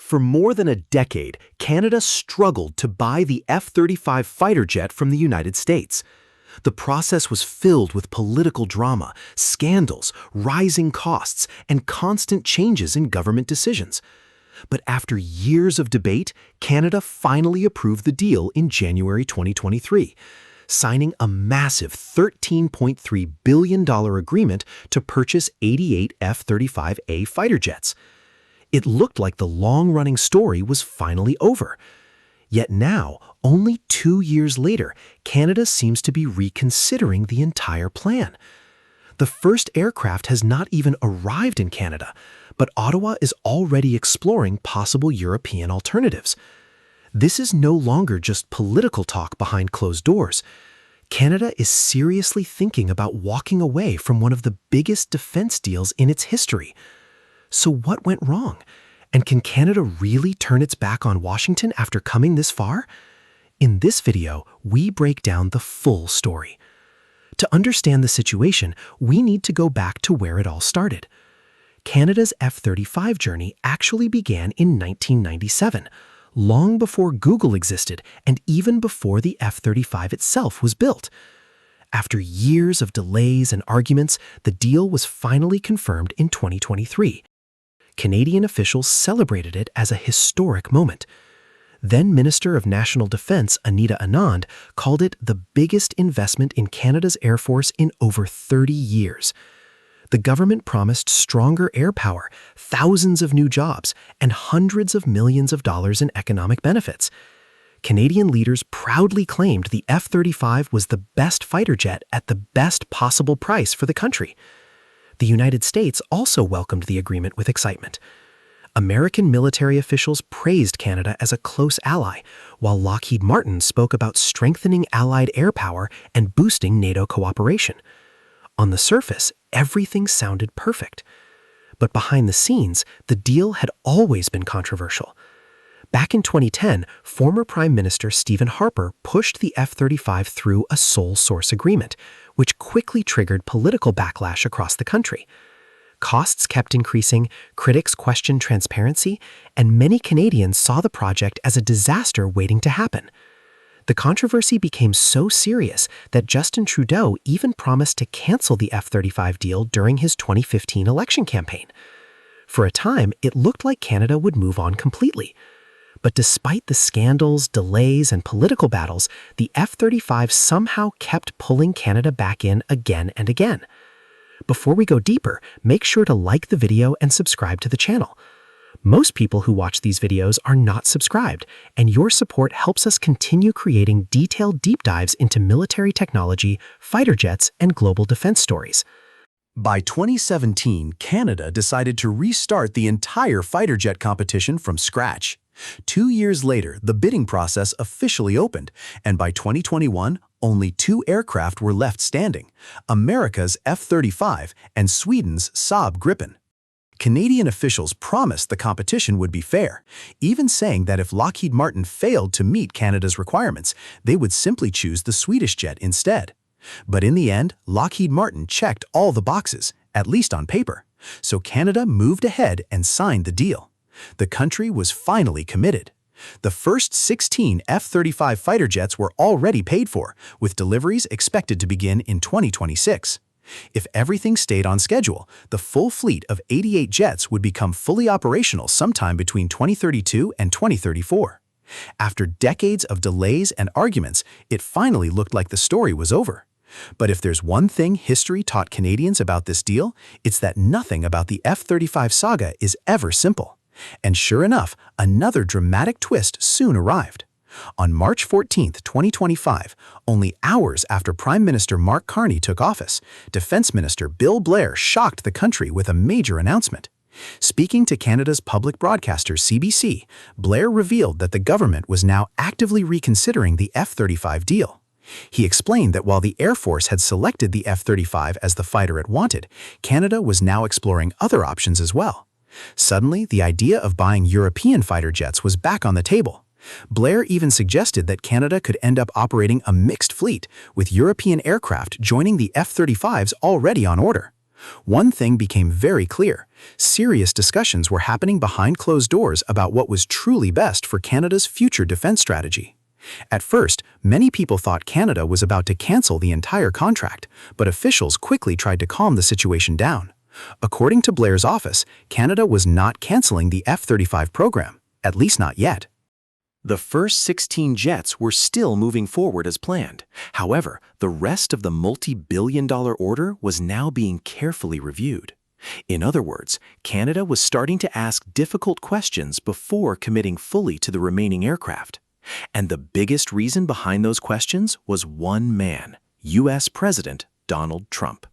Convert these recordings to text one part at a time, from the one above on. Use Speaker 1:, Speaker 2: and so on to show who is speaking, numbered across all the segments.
Speaker 1: For more than a decade, Canada struggled to buy the F-35 fighter jet from the United States. The process was filled with political drama, scandals, rising costs, and constant changes in government decisions. But after years of debate, Canada finally approved the deal in January 2023, signing a massive $13.3 billion agreement to purchase 88 F-35A fighter jets. It looked like the long-running story was finally over. Yet now, only 2 years later, Canada seems to be reconsidering the entire plan. The first aircraft has not even arrived in Canada, but Ottawa is already exploring possible European alternatives. This is no longer just political talk behind closed doors. Canada is seriously thinking about walking away from one of the biggest defense deals in its history. So what went wrong? And can Canada really turn its back on Washington after coming this far? In this video, we break down the full story. To understand the situation, we need to go back to where it all started. Canada's F-35 journey actually began in 1997, long before Google existed and even before the F-35 itself was built. After years of delays and arguments, the deal was finally confirmed in 2023. Canadian officials celebrated it as a historic moment. Then Minister of National Defence Anita Anand called it the biggest investment in Canada's Air Force in over 30 years. The government promised stronger air power, thousands of new jobs, and hundreds of millions of dollars in economic benefits. Canadian leaders proudly claimed the F-35 was the best fighter jet at the best possible price for the country. The United States also welcomed the agreement with excitement. American military officials praised Canada as a close ally, while Lockheed Martin spoke about strengthening Allied air power and boosting NATO cooperation. On the surface, everything sounded perfect. But behind the scenes, the deal had always been controversial. Back in 2010, former Prime Minister Stephen Harper pushed the F-35 through a sole source agreement, which quickly triggered political backlash across the country. Costs kept increasing, critics questioned transparency, and many Canadians saw the project as a disaster waiting to happen. The controversy became so serious that Justin Trudeau even promised to cancel the F-35 deal during his 2015 election campaign. For a time, it looked like Canada would move on completely. But despite the scandals, delays, and political battles, the F-35 somehow kept pulling Canada back in again and again. Before we go deeper, make sure to like the video and subscribe to the channel. Most people who watch these videos are not subscribed, and your support helps us continue creating detailed deep dives into military technology, fighter jets, and global defense stories.
Speaker 2: By 2017, Canada decided to restart the entire fighter jet competition from scratch. 2 years later, the bidding process officially opened, and by 2021, only 2 aircraft were left standing: America's F-35 and Sweden's Saab Gripen. Canadian officials promised the competition would be fair, even saying that if Lockheed Martin failed to meet Canada's requirements, they would simply choose the Swedish jet instead. But in the end, Lockheed Martin checked all the boxes, at least on paper, so Canada moved ahead and signed the deal. The country was finally committed. The first 16 F-35 fighter jets were already paid for, with deliveries expected to begin in 2026. If everything stayed on schedule, the full fleet of 88 jets would become fully operational sometime between 2032 and 2034. After decades of delays and arguments, it finally looked like the story was over. But if there's one thing history taught Canadians about this deal, it's that nothing about the F-35 saga is ever simple. And sure enough, another dramatic twist soon arrived. On March 14, 2025, only hours after Prime Minister Mark Carney took office, Defense Minister Bill Blair shocked the country with a major announcement. Speaking to Canada's public broadcaster CBC, Blair revealed that the government was now actively reconsidering the F-35 deal. He explained that while the Air Force had selected the F-35 as the fighter it wanted, Canada was now exploring other options as well. Suddenly, the idea of buying European fighter jets was back on the table. Blair even suggested that Canada could end up operating a mixed fleet, with European aircraft joining the F-35s already on order. One thing became very clear. Serious discussions were happening behind closed doors about what was truly best for Canada's future defense strategy. At first, many people thought Canada was about to cancel the entire contract, but officials quickly tried to calm the situation down. According to Blair's office, Canada was not canceling the F-35 program, at least not yet.
Speaker 1: The first 16 jets were still moving forward as planned. However, the rest of the multi-billion-dollar order was now being carefully reviewed. In other words, Canada was starting to ask difficult questions before committing fully to the remaining aircraft. And the biggest reason behind those questions was one man, U.S. President Donald Trump.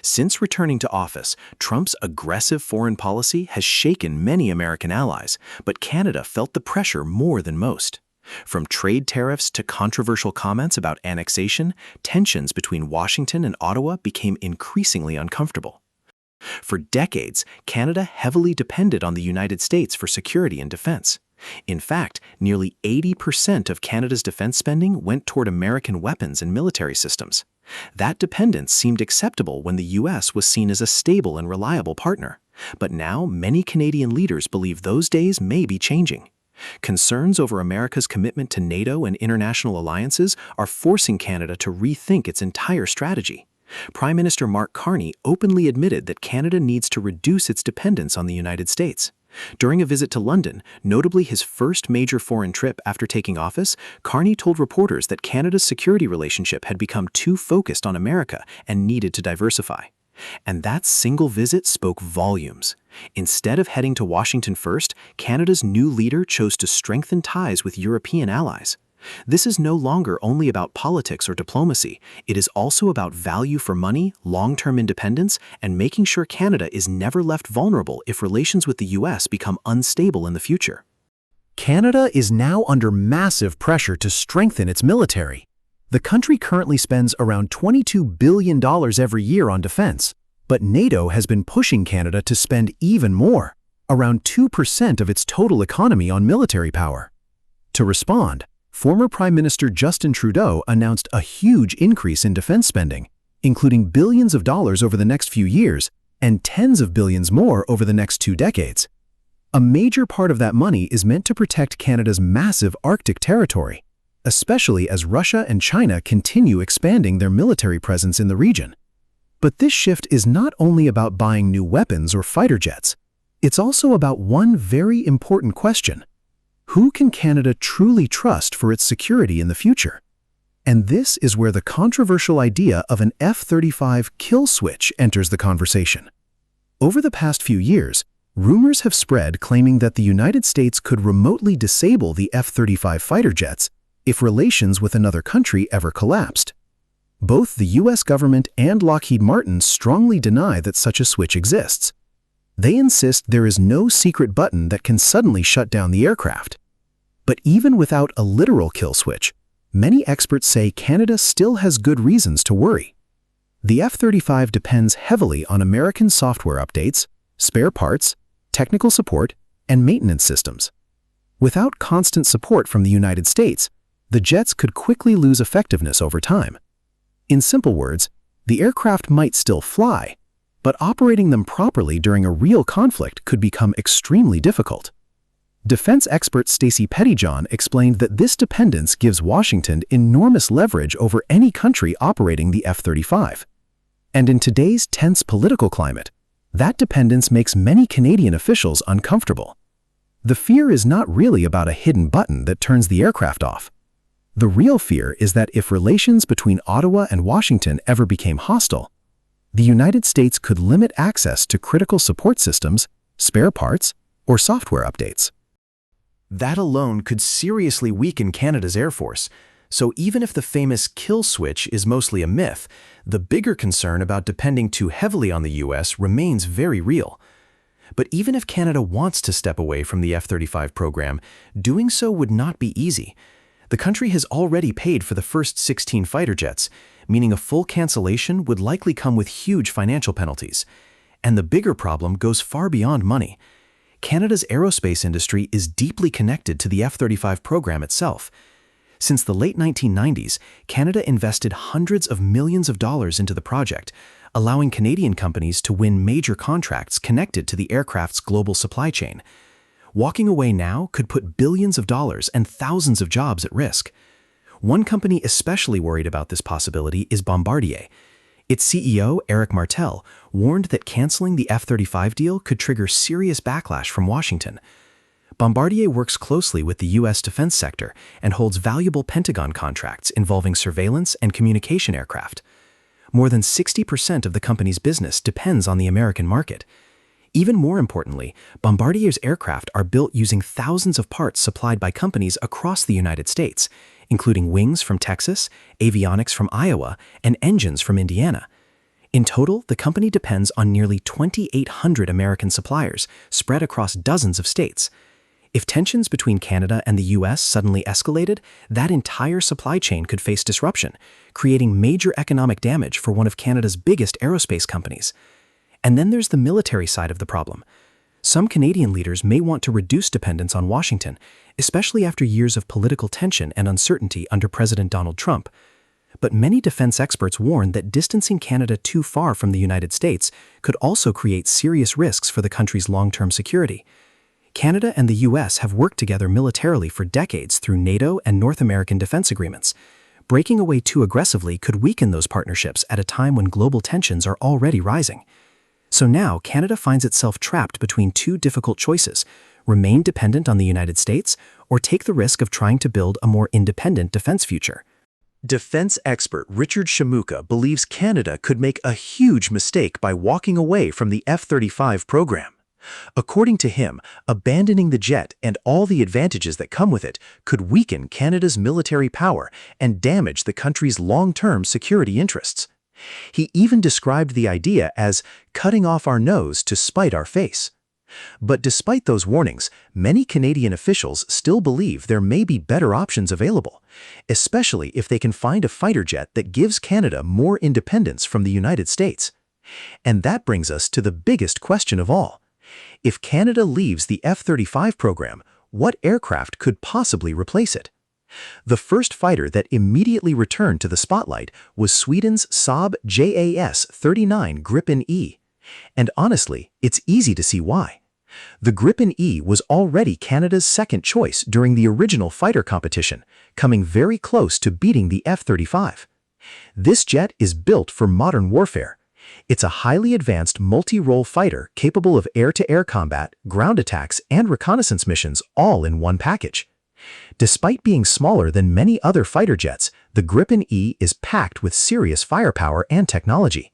Speaker 1: Since returning to office, Trump's aggressive foreign policy has shaken many American allies, but Canada felt the pressure more than most. From trade tariffs to controversial comments about annexation, tensions between Washington and Ottawa became increasingly uncomfortable. For decades, Canada heavily depended on the United States for security and defense. In fact, nearly 80% of Canada's defense spending went toward American weapons and military systems. That dependence seemed acceptable when the U.S. was seen as a stable and reliable partner. But now, many Canadian leaders believe those days may be changing. Concerns over America's commitment to NATO and international alliances are forcing Canada to rethink its entire strategy. Prime Minister Mark Carney openly admitted that Canada needs to reduce its dependence on the United States. During a visit to London, notably his first major foreign trip after taking office, Carney told reporters that Canada's security relationship had become too focused on America and needed to diversify. And that single visit spoke volumes. Instead of heading to Washington first, Canada's new leader chose to strengthen ties with European allies. This is no longer only about politics or diplomacy. It is also about value for money, long-term independence, and making sure Canada is never left vulnerable if relations with the U.S. become unstable in the future.
Speaker 2: Canada is now under massive pressure to strengthen its military. The country currently spends around $22 billion every year on defense, but NATO has been pushing Canada to spend even more, around 2% of its total economy on military power. To respond, former Prime Minister Justin Trudeau announced a huge increase in defense spending, including billions of dollars over the next few years and tens of billions more over the next 2 decades. A major part of that money is meant to protect Canada's massive Arctic territory, especially as Russia and China continue expanding their military presence in the region. But this shift is not only about buying new weapons or fighter jets. It's also about one very important question. Who can Canada truly trust for its security in the future? And this is where the controversial idea of an F-35 kill switch enters the conversation. Over the past few years, rumors have spread claiming that the United States could remotely disable the F-35 fighter jets if relations with another country ever collapsed. Both the U.S. government and Lockheed Martin strongly deny that such a switch exists. They insist there is no secret button that can suddenly shut down the aircraft. But even without a literal kill switch, many experts say Canada still has good reasons to worry. The F-35 depends heavily on American software updates, spare parts, technical support, and maintenance systems. Without constant support from the United States, the jets could quickly lose effectiveness over time. In simple words, the aircraft might still fly, but operating them properly during a real conflict could become extremely difficult. Defense expert Stacey Pettyjohn explained that this dependence gives Washington enormous leverage over any country operating the F-35. And in today's tense political climate, that dependence makes many Canadian officials uncomfortable. The fear is not really about a hidden button that turns the aircraft off. The real fear is that if relations between Ottawa and Washington ever became hostile, the United States could limit access to critical support systems, spare parts, or software updates. That alone could seriously weaken Canada's Air Force, so even if the famous kill switch is mostly a myth, the bigger concern about depending too heavily on the U.S. remains very real. But even if Canada wants to step away from the F-35 program, doing so would not be easy. The country has already paid for the first 16 fighter jets, meaning a full cancellation would likely come with huge financial penalties. And the bigger problem goes far beyond money. Canada's aerospace industry is deeply connected to the F-35 program itself. Since the late 1990s, Canada invested hundreds of millions of dollars into the project,
Speaker 1: allowing Canadian companies to win major contracts connected to the aircraft's global supply chain. Walking away now could put billions of dollars and thousands of jobs at risk. One company especially worried about this possibility is Bombardier. Its CEO, Eric Martel, warned that canceling the F-35 deal could trigger serious backlash from Washington. Bombardier works closely with the U.S. defense sector and holds valuable Pentagon contracts involving surveillance and communication aircraft. More than 60% of the company's business depends on the American market. Even more importantly, Bombardier's aircraft are built using thousands of parts supplied by companies across the United States, including wings from Texas, avionics from Iowa, and engines from Indiana. In total, the company depends on nearly 2,800 American suppliers spread across dozens of states. If tensions between Canada and the U.S. suddenly escalated, that entire supply chain could face disruption, creating major economic damage for one of Canada's biggest aerospace companies. And then there's the military side of the problem. Some Canadian leaders may want to reduce dependence on Washington, especially after years of political tension and uncertainty under President Donald Trump. But many defense experts warn that distancing Canada too far from the United States could also create serious risks for the country's long-term security. Canada and the U.S. have worked together militarily for decades through NATO and North American defense agreements. Breaking away too aggressively could weaken those partnerships at a time when global tensions are already rising. So now Canada finds itself trapped between two difficult choices: remain dependent on the United States or take the risk of trying to build a more independent defense future.
Speaker 2: Defense expert Richard Shamuka believes Canada could make a huge mistake by walking away from the F-35 program. According to him, abandoning the jet and all the advantages that come with it could weaken Canada's military power and damage the country's long-term security interests. He even described the idea as cutting off our nose to spite our face. But despite those warnings, many Canadian officials still believe there may be better options available, especially if they can find a fighter jet that gives Canada more independence from the United States. And that brings us to the biggest question of all. If Canada leaves the F-35 program, what aircraft could possibly replace it? The first fighter that immediately returned to the spotlight was Sweden's Saab JAS-39 Gripen E. And honestly, it's easy to see why. The Gripen E was already Canada's second choice during the original fighter competition, coming very close to beating the F-35. This jet is built for modern warfare. It's a highly advanced multi-role fighter capable of air-to-air combat, ground attacks, and reconnaissance missions all in one package. Despite being smaller than many other fighter jets, the Gripen E is packed with serious firepower and technology.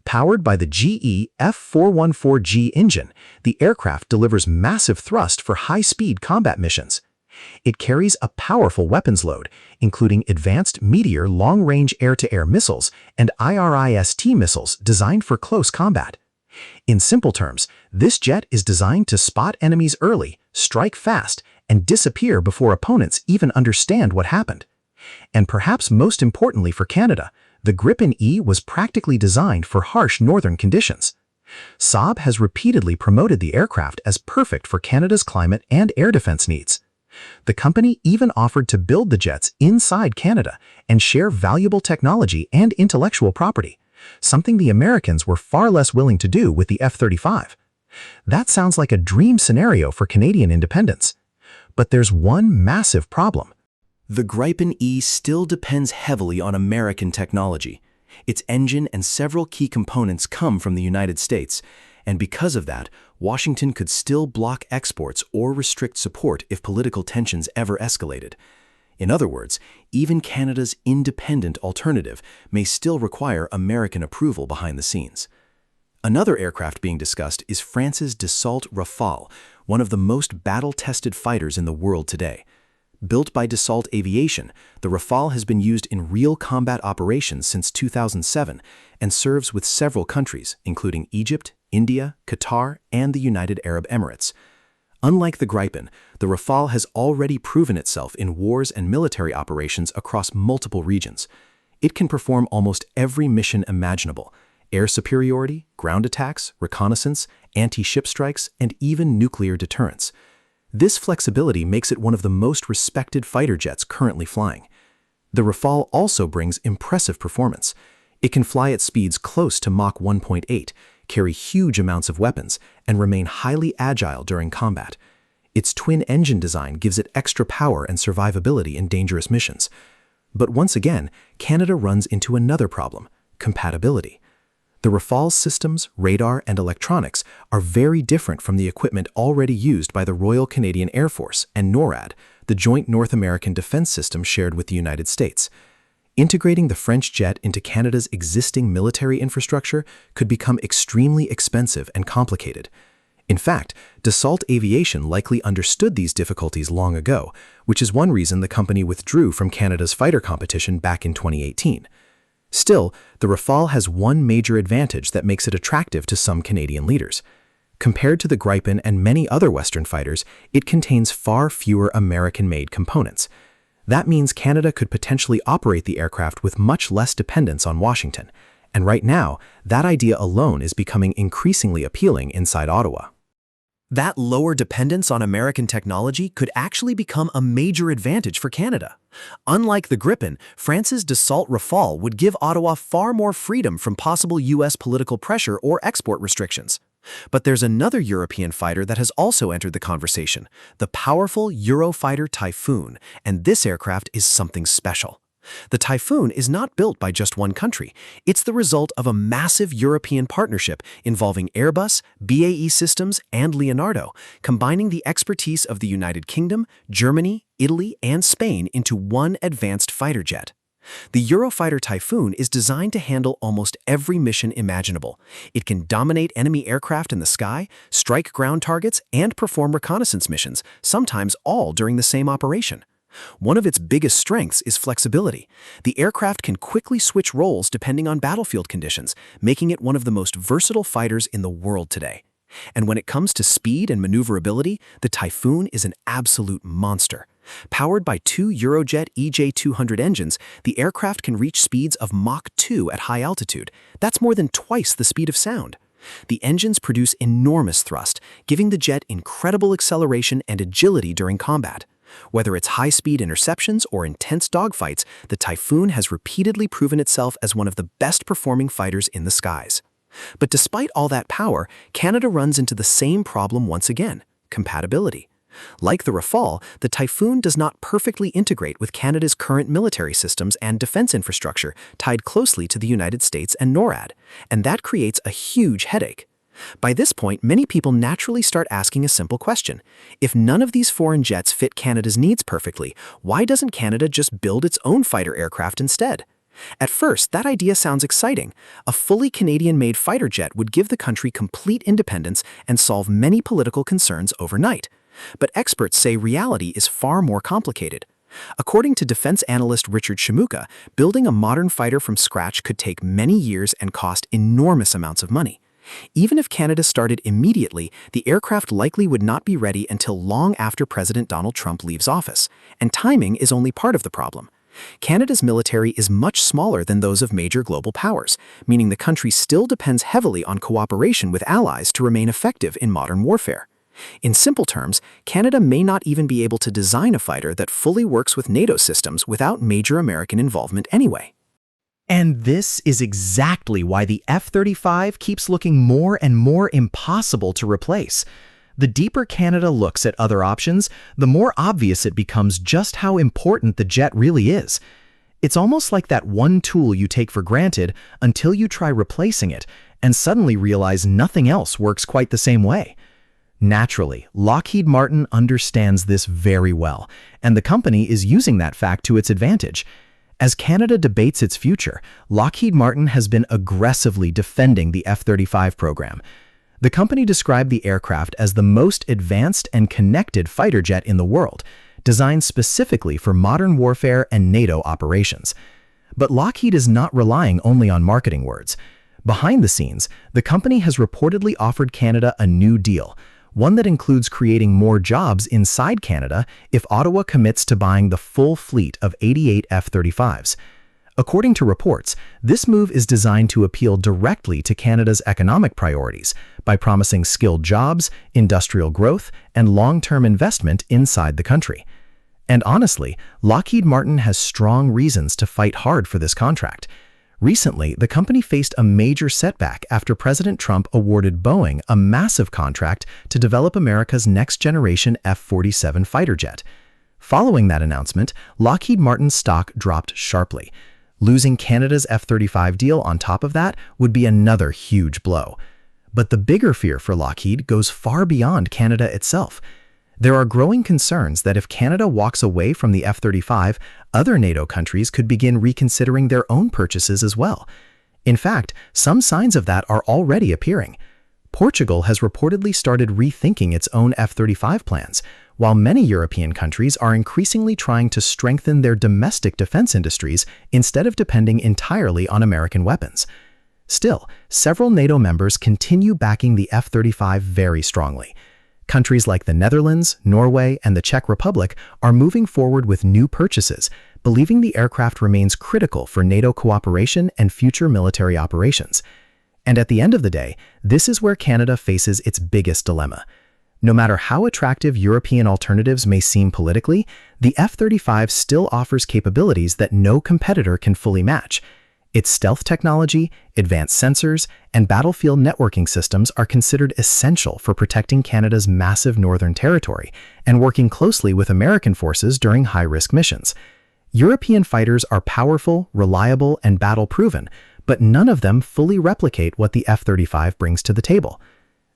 Speaker 2: Powered by the GE F414G engine, the aircraft delivers massive thrust for high-speed combat missions. It carries a powerful weapons load, including advanced Meteor long-range air-to-air missiles and IRIS-T missiles designed for close combat. In simple terms, this jet is designed to spot enemies early, strike fast, and disappear before opponents even understand what happened. And perhaps most importantly for Canada, the Gripen E was practically designed for harsh northern conditions. Saab has repeatedly promoted the aircraft as perfect for Canada's climate and air defense needs. The company even offered to build the jets inside Canada and share valuable technology and intellectual property, something the Americans were far less willing to do with the F-35. That sounds like a dream scenario for Canadian independence. But there's one massive problem.
Speaker 1: The Gripen E still depends heavily on American technology. Its engine and several key components come from the United States, and because of that, Washington could still block exports or restrict support if political tensions ever escalated. In other words, even Canada's independent alternative may still require American approval behind the scenes. Another aircraft being discussed is France's Dassault Rafale, one of the most battle-tested fighters in the world today. Built by Dassault Aviation, the Rafale has been used in real combat operations since 2007 and serves with several countries, including Egypt, India, Qatar, and the United Arab Emirates. Unlike the Gripen, the Rafale has already proven itself in wars and military operations across multiple regions. It can perform almost every mission imaginable: air superiority, ground attacks, reconnaissance, anti-ship strikes, and even nuclear deterrence. This flexibility makes it one of the most respected fighter jets currently flying. The Rafale also brings impressive performance. It can fly at speeds close to Mach 1.8, carry huge amounts of weapons, and remain highly agile during combat. Its twin-engine design gives it extra power and survivability in dangerous missions. But once again, Canada runs into another problem: compatibility. The Rafale's systems, radar, and electronics are very different from the equipment already used by the Royal Canadian Air Force and NORAD, the joint North American defense system shared with the United States. Integrating the French jet into Canada's existing military infrastructure could become extremely expensive and complicated. In fact, Dassault Aviation likely understood these difficulties long ago, which is one reason the company withdrew from Canada's fighter competition back in 2018. Still, the Rafale has one major advantage that makes it attractive to some Canadian leaders. Compared to the Gripen and many other Western fighters, it contains far fewer American-made components. That means Canada could potentially operate the aircraft with much less dependence on Washington. And right now, that idea alone is becoming increasingly appealing inside Ottawa.
Speaker 2: That lower dependence on American technology could actually become a major advantage for Canada. Unlike the Gripen, France's Dassault Rafale would give Ottawa far more freedom from possible U.S. political pressure or export restrictions. But there's another European fighter that has also entered the conversation, the powerful Eurofighter Typhoon, and this aircraft is something special. The Typhoon is not built by just one country. It's the result of a massive European partnership involving Airbus, BAE Systems, and Leonardo, combining the expertise of the United Kingdom, Germany, Italy, and Spain into one advanced fighter jet. The Eurofighter Typhoon is designed to handle almost every mission imaginable. It can dominate enemy aircraft in the sky, strike ground targets, and perform reconnaissance missions, sometimes all during the same operation. One of its biggest strengths is flexibility. The aircraft can quickly switch roles depending on battlefield conditions, making it one of the most versatile fighters in the world today. And when it comes to speed and maneuverability, the Typhoon is an absolute monster. Powered by two Eurojet EJ200 engines, the aircraft can reach speeds of Mach 2 at high altitude. That's more than twice the speed of sound. The engines produce enormous thrust, giving the jet incredible acceleration and agility during combat. Whether it's high-speed interceptions or intense dogfights, the Typhoon has repeatedly proven itself as one of the best-performing fighters in the skies. But despite all that power, Canada runs into the same problem once again: compatibility. Like the Rafale, the Typhoon does not perfectly integrate with Canada's current military systems and defense infrastructure tied closely to the United States and NORAD, and that creates a huge headache. By this point, many people naturally start asking a simple question. If none of these foreign jets fit Canada's needs perfectly, why doesn't Canada just build its own fighter aircraft instead? At first, that idea sounds exciting. A fully Canadian-made fighter jet would give the country complete independence and solve many political concerns overnight. But experts say reality is far more complicated. According to defense analyst Richard Shimuka, building a modern fighter from scratch could take many years and cost enormous amounts of money. Even if Canada started immediately, the aircraft likely would not be ready until long after President Donald Trump leaves office, and timing is only part of the problem. Canada's military is much smaller than those of major global powers, meaning the country still depends heavily on cooperation with allies to remain effective in modern warfare. In simple terms, Canada may not even be able to design a fighter that fully works with NATO systems without major American involvement anyway.
Speaker 1: And this is exactly why the F-35 keeps looking more and more impossible to replace. The deeper Canada looks at other options, the more obvious it becomes just how important the jet really is. It's almost like that one tool you take for granted until you try replacing it and suddenly realize nothing else works quite the same way. Naturally, Lockheed Martin understands this very well, and the company is using that fact to its advantage. As Canada debates its future, Lockheed Martin has been aggressively defending the F-35 program. The company described the aircraft as the most advanced and connected fighter jet in the world, designed specifically for modern warfare and NATO operations. But Lockheed is not relying only on marketing words. Behind the scenes, the company has reportedly offered Canada a new deal, one that includes creating more jobs inside Canada if Ottawa commits to buying the full fleet of 88 F-35s. According to reports, this move is designed to appeal directly to Canada's economic priorities by promising skilled jobs, industrial growth, and long-term investment inside the country. And honestly, Lockheed Martin has strong reasons to fight hard for this contract.
Speaker 2: Recently, the company faced a major setback after President Trump awarded Boeing a massive contract to develop America's next-generation F-47 fighter jet. Following that announcement, Lockheed Martin's stock dropped sharply. Losing Canada's F-35 deal on top of that would be another huge blow. But the bigger fear for Lockheed goes far beyond Canada itself. There are growing concerns that if Canada walks away from the F-35, other NATO countries could begin reconsidering their own purchases as well. In fact, some signs of that are already appearing. Portugal has reportedly started rethinking its own F-35 plans, while many European countries are increasingly trying to strengthen their domestic defense industries instead of depending entirely on American weapons. Still, several NATO members continue backing the F-35 very strongly. Countries like the Netherlands, Norway, and the Czech Republic are moving forward with new purchases, believing the aircraft remains critical for NATO cooperation and future military operations. And at the end of the day, this is where Canada faces its biggest dilemma. No matter how attractive European alternatives may seem politically, the F-35 still offers capabilities that no competitor can fully match. Its stealth technology, advanced sensors, and battlefield networking systems are considered essential for protecting Canada's massive northern territory and working closely with American forces during high-risk missions. European fighters are powerful, reliable, and battle-proven, but none of them fully replicate what the F-35 brings to the table.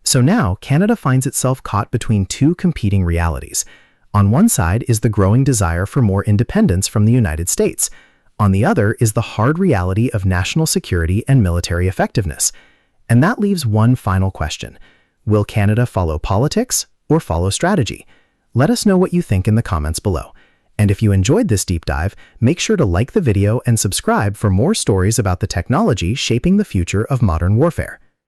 Speaker 2: So now, Canada finds itself caught between two competing realities. On one side is the growing desire for more independence from the United States. On the other is the hard reality of national security and military effectiveness. And that leaves one final question. Will Canada follow politics or follow strategy? Let us know what you think in the comments below. And if you enjoyed this deep dive, make sure to like the video and subscribe for more stories about the technology shaping the future of modern warfare.